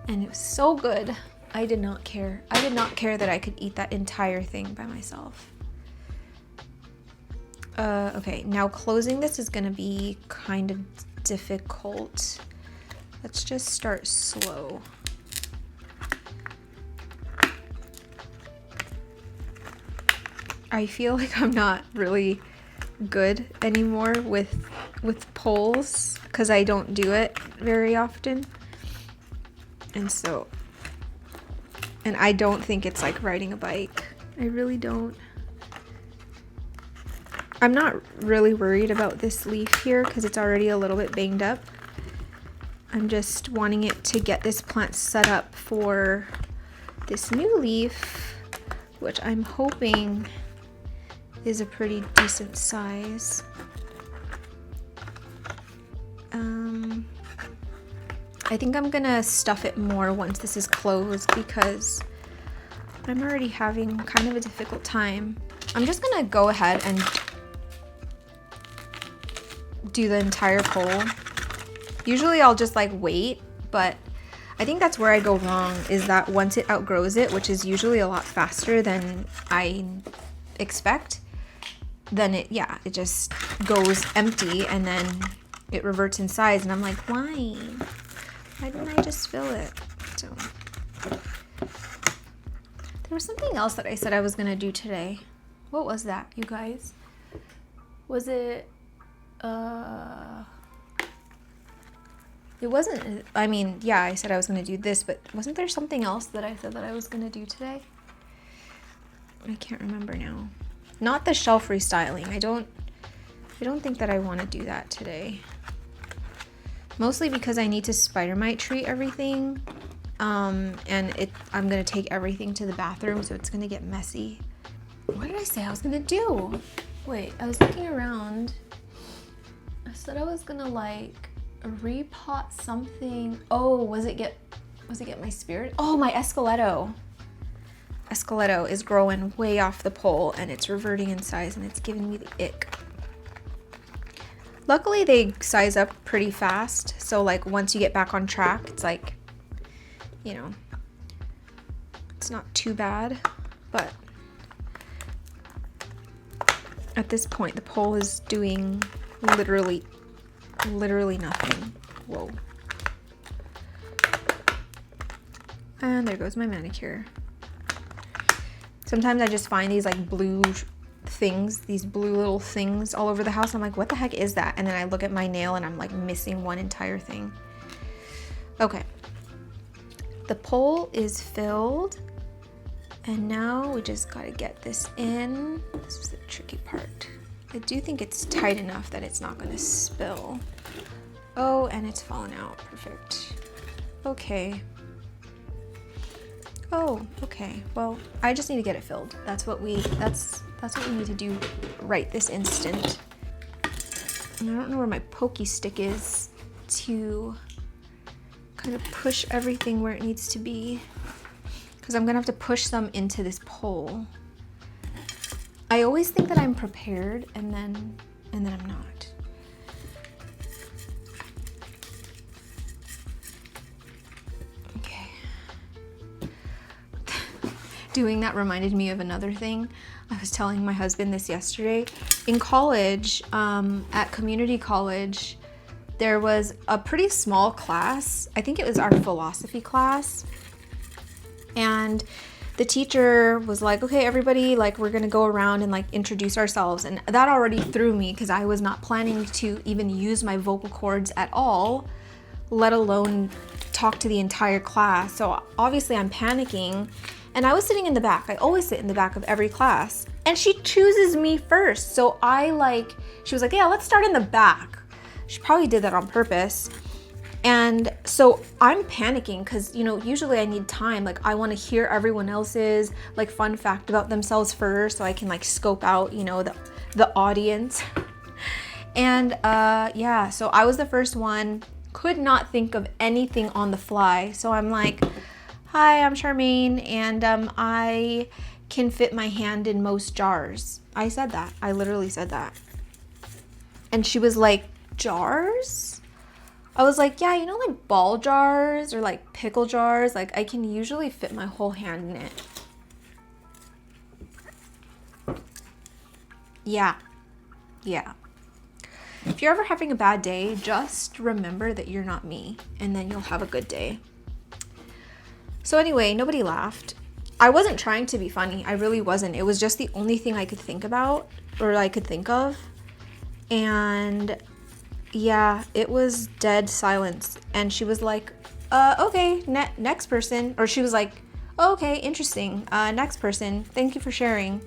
and it was so good. I did not care. I did not care that I could eat that entire thing by myself. Okay, now closing this is gonna be kind of difficult. Let's just start slow. I feel like I'm not really good anymore with poles because I don't do it very often, and I don't think it's like riding a bike. I really don't. I'm not really worried about this leaf here because it's already a little bit banged up. I'm just wanting it to get this plant set up for this new leaf, which I'm hoping is a pretty decent size. I think I'm gonna stuff it more once this is closed because I'm already having kind of a difficult time. I'm just gonna go ahead and do the entire pole. Usually I'll just like wait, but I think that's where I go wrong, is that once it outgrows it, which is usually a lot faster than I expect, then it just goes empty and then it reverts in size, and I'm like, why didn't I just fill it? So there was something else that I said I was gonna do today. What was that, you guys? Was it it wasn't, I mean, yeah, I said I was gonna do this, but wasn't there something else that I said that I was gonna do today? I can't remember now. Not the shelf restyling. I don't think that I want to do that today. Mostly because I need to spider mite treat everything. And I'm gonna take everything to the bathroom, so it's gonna get messy. What did I say I was gonna do? Wait, I was looking around. I said I was gonna like repot something. Oh, was it get my spirit? Oh, my esqueleto. Esqueleto is growing way off the pole and it's reverting in size and it's giving me the ick. Luckily they size up pretty fast, so like once you get back on track, it's like, you know, it's not too bad, but at this point the pole is doing literally nothing. Whoa. And there goes my manicure. Sometimes I just find these like blue things, these blue little things all over the house. I'm like, what the heck is that? And then I look at my nail and I'm like missing one entire thing. Okay. The pole is filled. And now we just gotta get this in. This is the tricky part. I do think it's tight enough that it's not gonna spill. Oh, and it's fallen out. Perfect. Okay. Oh, okay. Well, I just need to get it filled. That's what we need to do right this instant. And I don't know where my pokey stick is to kind of push everything where it needs to be, because I'm gonna have to push some into this pole. I always think that I'm prepared and then I'm not. Doing that reminded me of another thing. I was telling my husband this yesterday. In college, at community college, there was a pretty small class. I think it was our philosophy class. And the teacher was like, okay, everybody, like we're gonna go around and like introduce ourselves. And that already threw me because I was not planning to even use my vocal cords at all, let alone talk to the entire class. So obviously I'm panicking. And I was sitting in the back. I always sit in the back of every class. And she chooses me first. So she was like, yeah, let's start in the back. She probably did that on purpose. And so I'm panicking because, you know, usually I need time. Like I want to hear everyone else's like fun fact about themselves first so I can like scope out, you know, the audience. And yeah, so I was the first one, could not think of anything on the fly. So I'm like, hi, I'm Charmaine, and I can fit my hand in most jars. I said that. I literally said that. And she was like, jars? I was like, yeah, you know, like ball jars or like pickle jars. Like I can usually fit my whole hand in it. Yeah. If you're ever having a bad day, just remember that you're not me, and then you'll have a good day. So anyway, nobody laughed. I wasn't trying to be funny. I really wasn't. It was just the only thing I could think about or I could think of. And yeah, it was dead silence. And she was like, okay, next person. Or she was like, oh, okay, interesting. Next person. Thank you for sharing.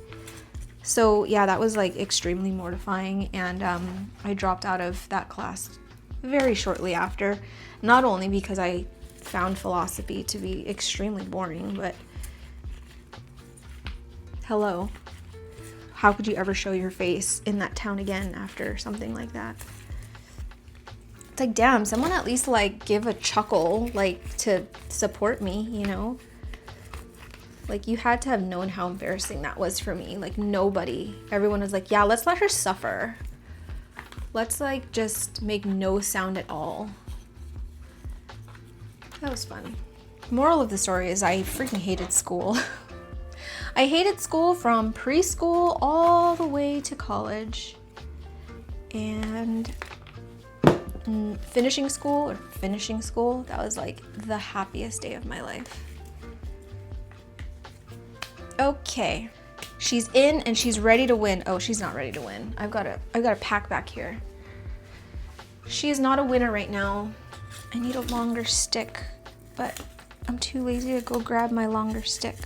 So yeah, that was like extremely mortifying. And I dropped out of that class very shortly after. Not only because I found philosophy to be extremely boring, but hello, how could you ever show your face in that town again after something like that? It's like, damn, someone at least like give a chuckle, like to support me, you know? Like you had to have known how embarrassing that was for me. Like nobody, everyone was like, yeah, let's let her suffer. Let's like just make no sound at all. That was fun. Moral of the story is I freaking hated school. I hated school from preschool all the way to college. And finishing school, that was like the happiest day of my life. Okay, she's in and she's ready to win. Oh, she's not ready to win. I've got a pack back here. She is not a winner right now. I need a longer stick, but I'm too lazy to go grab my longer stick.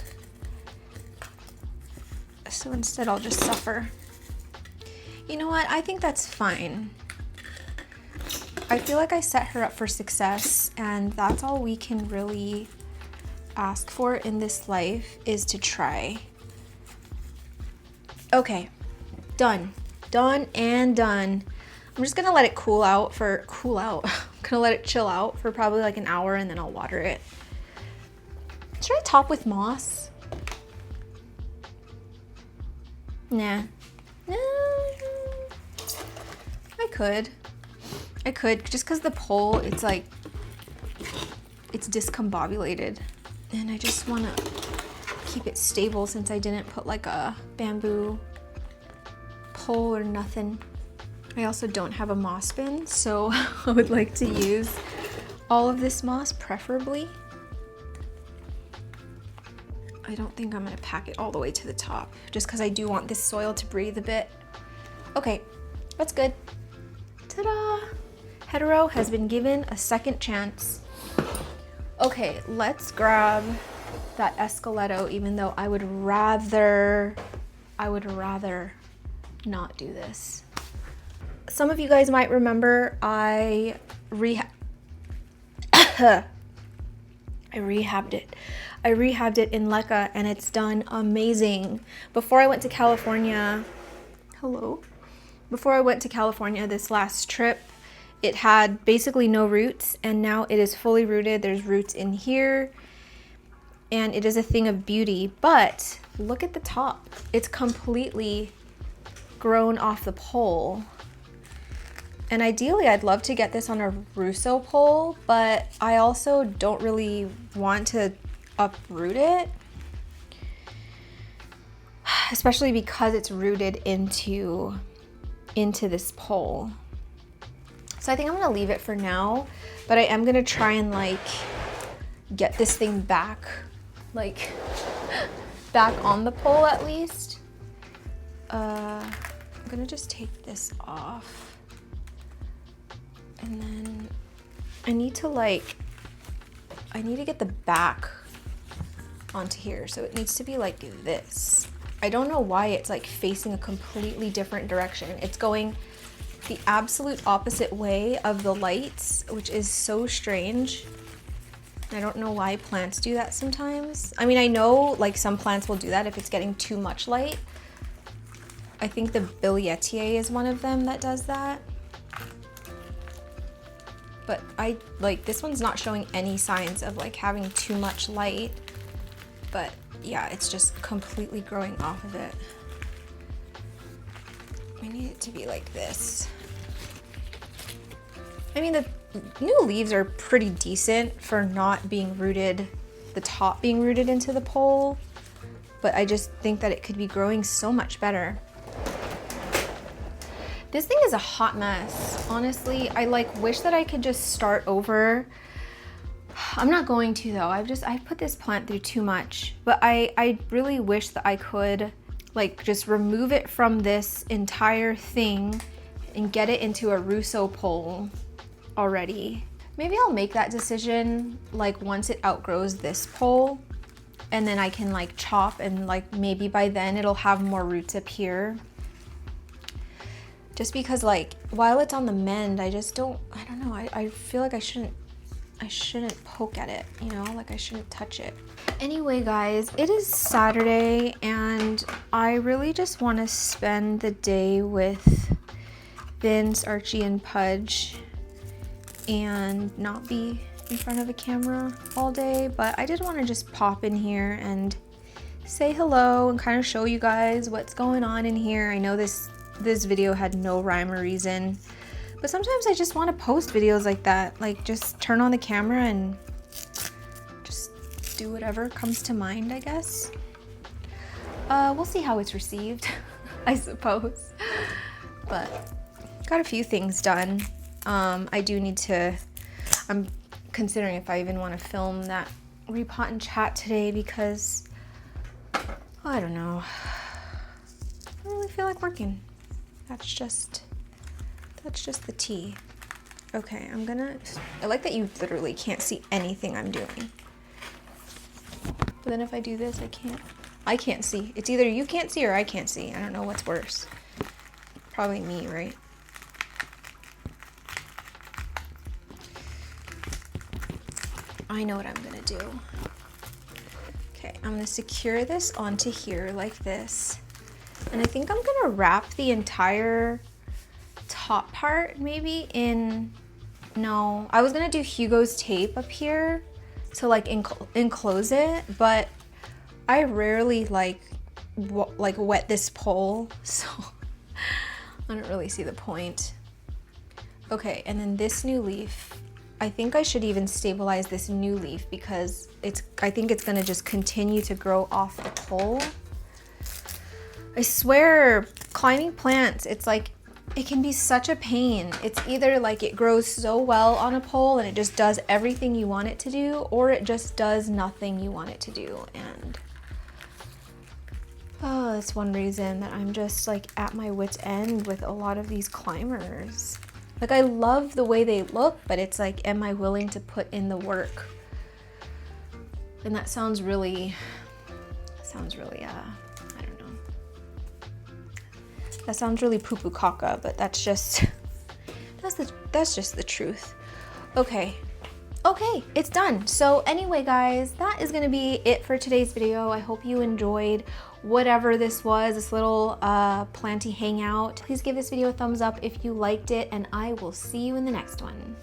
So instead I'll just suffer. You know what? I think that's fine. I feel like I set her up for success, and that's all we can really ask for in this life is to try. Okay, done and done. I'm just gonna let it cool out. I'm gonna let it chill out for probably like an hour, and then I'll water it. Should I top with moss? Nah. I could, just because the pole, it's like, it's discombobulated. And I just want to keep it stable since I didn't put like a bamboo pole or nothing. I also don't have a moss bin, so I would like to use all of this moss preferably. I don't think I'm gonna pack it all the way to the top just because I do want this soil to breathe a bit. Okay, that's good. Ta-da! Hetero has been given a second chance. Okay, let's grab that esqueleto, even though I would rather not do this. Some of you guys might remember I rehabbed it. I rehabbed it in Lecca and it's done amazing. Before I went to California, this last trip, it had basically no roots, and now it is fully rooted. There's roots in here, and it is a thing of beauty. But look at the top. It's completely grown off the pole. And ideally, I'd love to get this on a Russo pole, but I also don't really want to uproot it, especially because it's rooted into this pole. So I think I'm gonna leave it for now, but I am gonna try and like get this thing back on the pole at least. I'm gonna just take this off, and then I need to get the back onto here, so it needs to be like this. I don't know why it's like facing a completely different direction. It's going the absolute opposite way of the lights, which is so strange. I don't know why plants do that sometimes. I mean, I know like some plants will do that if it's getting too much light. I think the Billietier is one of them that does that. But this one's not showing any signs of like having too much light. But yeah, it's just completely growing off of it. I need it to be like this. I mean, the new leaves are pretty decent for not being rooted, the top being rooted into the pole, but I just think that it could be growing so much better. This thing is a hot mess, honestly. I wish that I could just start over. I'm not going to though. I've put this plant through too much, but I really wish that I could just remove it from this entire thing and get it into a Russo pole already. Maybe I'll make that decision once it outgrows this pole, and then I can chop, and maybe by then it'll have more roots up here. Just because while it's on the mend, I don't know, I feel like I shouldn't poke at it, you know, I shouldn't touch it. Anyway guys, it is Saturday and I really just want to spend the day with Vince, Archie, and Pudge. and not be in front of a camera all day, but I did want to just pop in here and say hello and kind of show you guys what's going on in here. I know this video had no rhyme or reason, but sometimes I just want to post videos like that, like just turn on the camera and just do whatever comes to mind, I guess. We'll see how it's received, I suppose. But got a few things done. I do need to, I'm considering if I even want to film that repot and chat today because, I don't know. I don't really feel like working. That's just the tea. Okay, I like that you literally can't see anything I'm doing. But then if I do this, I can't see. It's either you can't see or I can't see. I don't know what's worse. Probably me, right? I know what I'm gonna do. Okay, I'm gonna secure this onto here like this. And I think I'm gonna wrap the entire top part maybe in, no, I was gonna do Hugo's tape up here to like enclose it, but I rarely like wet this pole, so I don't really see the point. Okay, and then this new leaf, I think I should even stabilize this new leaf because I think it's gonna just continue to grow off the pole. I swear, climbing plants, it's like, it can be such a pain. It's either like it grows so well on a pole and it just does everything you want it to do, or it just does nothing you want it to do. And oh, that's one reason that I'm just like at my wit's end with a lot of these climbers. Like, I love the way they look, but it's like, am I willing to put in the work? And that sounds really, I don't know. That sounds really poo-poo caca, but that's just the truth. Okay, it's done. So anyway, guys, that is gonna be it for today's video. I hope you enjoyed whatever this was, this little planty hangout. Please give this video a thumbs up if you liked it, and I will see you in the next one.